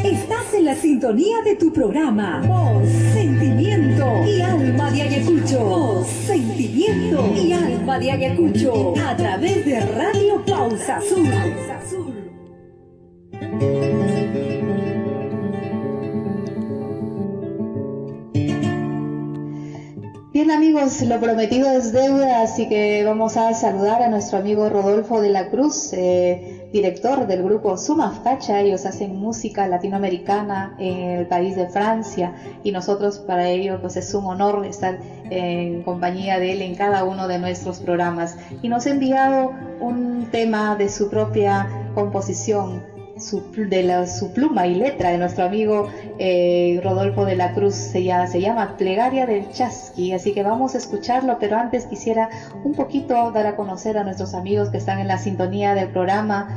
Estás en la sintonía de tu programa Voz, Sentimiento y Alma de Ayacucho. Voz, Sentimiento y Alma de Ayacucho. A través de Radio Pausa Azul. Bien amigos, lo prometido es deuda, así que vamos a saludar a nuestro amigo Rodolfo de la Cruz, director del grupo Suma Facha. Ellos hacen música latinoamericana en el país de Francia y nosotros para ello pues es un honor estar en compañía de él en cada uno de nuestros programas. Y nos ha enviado un tema de su propia composición, su pluma y letra de nuestro amigo Rodolfo de la Cruz. Se llama Plegaria del Chasqui, así que vamos a escucharlo, pero antes quisiera un poquito dar a conocer a nuestros amigos que están en la sintonía del programa.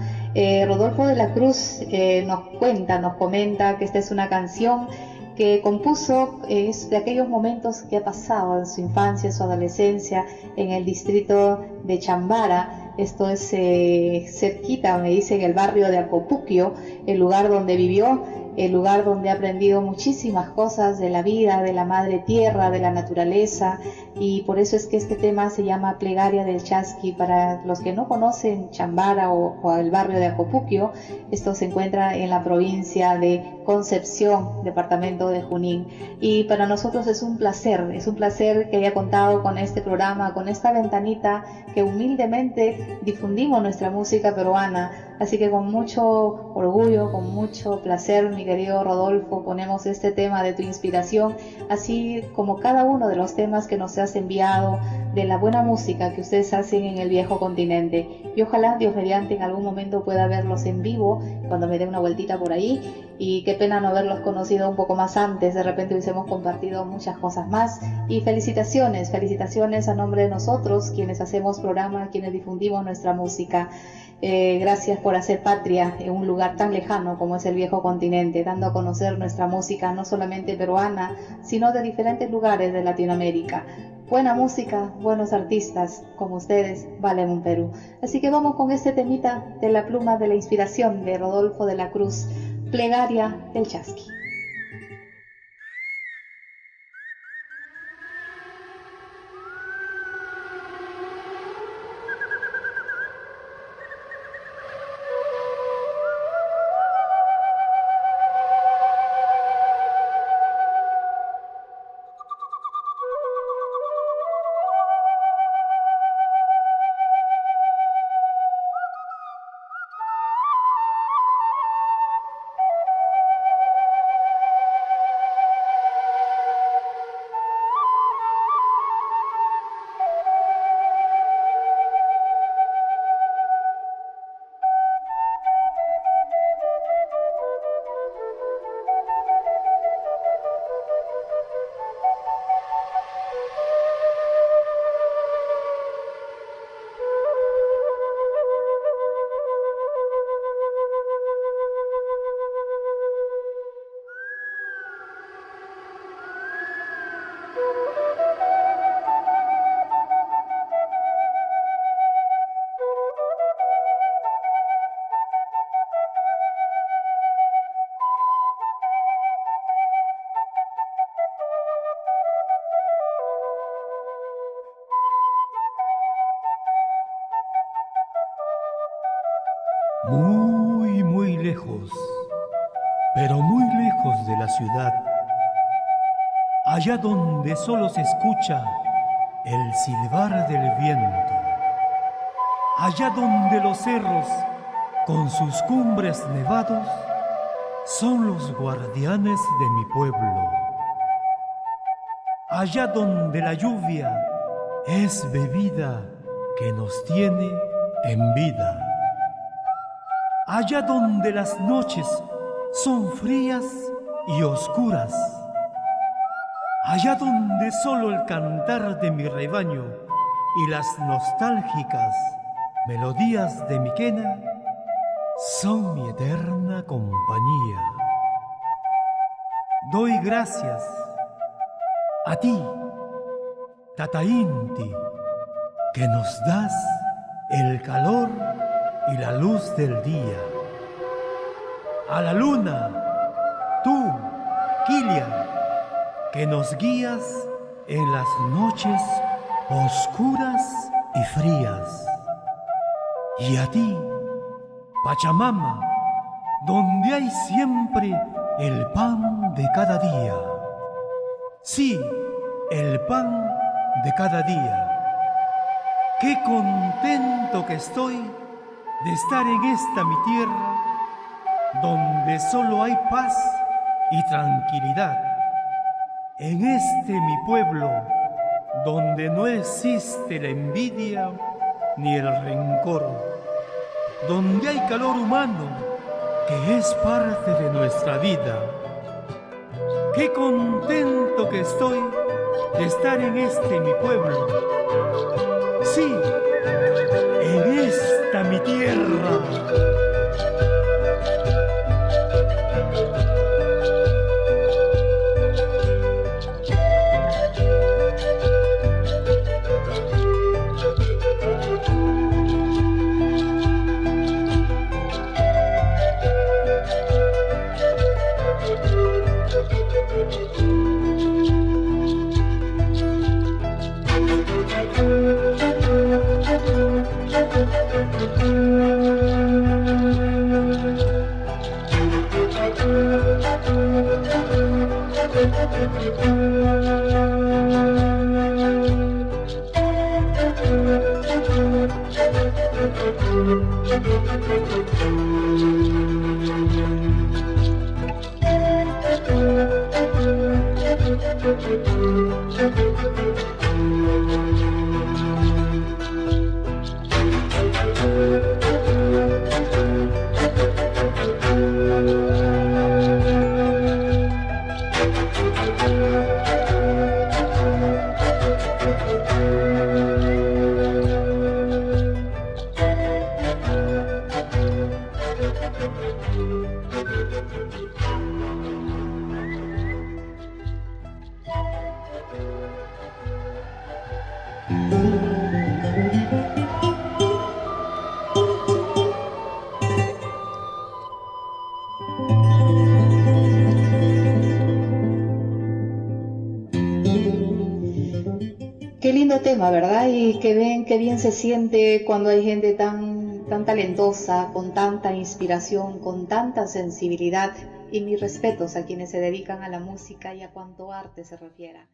Rodolfo de la Cruz nos comenta que esta es una canción que compuso, es de aquellos momentos que ha pasado en su infancia, en su adolescencia, en el distrito de Chambara. Esto es cerquita, me dicen, el barrio de Acopuquio, el lugar donde vivió, el lugar donde ha aprendido muchísimas cosas de la vida, de la madre tierra, de la naturaleza, y por eso es que este tema se llama Plegaria del Chasqui. Para los que no conocen Chambara o el barrio de Acopuquio, esto se encuentra en la provincia de Concepción, departamento de Junín, y para nosotros es un placer que haya contado con este programa, con esta ventanita que humildemente difundimos nuestra música peruana. Así que con mucho orgullo, con mucho placer, mi querido Rodolfo, ponemos este tema de tu inspiración, así como cada uno de los temas que nos has enviado, de la buena música que ustedes hacen en el viejo continente. Y ojalá, Dios mediante, en algún momento pueda verlos en vivo, cuando me dé una vueltita por ahí. Y qué pena no haberlos conocido un poco más antes, de repente hubiésemos compartido muchas cosas más. Y felicitaciones a nombre de nosotros, quienes hacemos programa, quienes difundimos nuestra música. Gracias por hacer patria en un lugar tan lejano como es el viejo continente, dando a conocer nuestra música no solamente peruana, sino de diferentes lugares de Latinoamérica. Buena música, buenos artistas como ustedes valen un Perú. Así que vamos con este temita de la pluma de la inspiración de Rodolfo de la Cruz, Plegaria del Chasqui. Muy, muy lejos, pero muy lejos de la ciudad, allá donde solo se escucha el silbar del viento, allá donde los cerros, con sus cumbres nevados, son los guardianes de mi pueblo, allá donde la lluvia es bebida que nos tiene en vida, allá donde las noches son frías y oscuras, allá donde solo el cantar de mi rebaño y las nostálgicas melodías de mi quena son mi eterna compañía. Doy gracias a ti, Tata Inti, que nos das el calor y la luz del día. A la luna, tú, Kilian, que nos guías en las noches oscuras y frías. Y a ti, Pachamama, donde hay siempre el pan de cada día. Sí, el pan de cada día. Qué contento que estoy de estar en esta mi tierra, donde solo hay paz y tranquilidad. En este mi pueblo, donde no existe la envidia ni el rencor, donde hay calor humano que es parte de nuestra vida. Qué contento que estoy de estar en este mi pueblo. Sí, en esta mi tierra. Qué lindo tema, ¿verdad? Y qué bien se siente cuando hay gente tan talentosa, con tanta inspiración, con tanta sensibilidad. Y mis respetos a quienes se dedican a la música y a cuanto arte se refiera.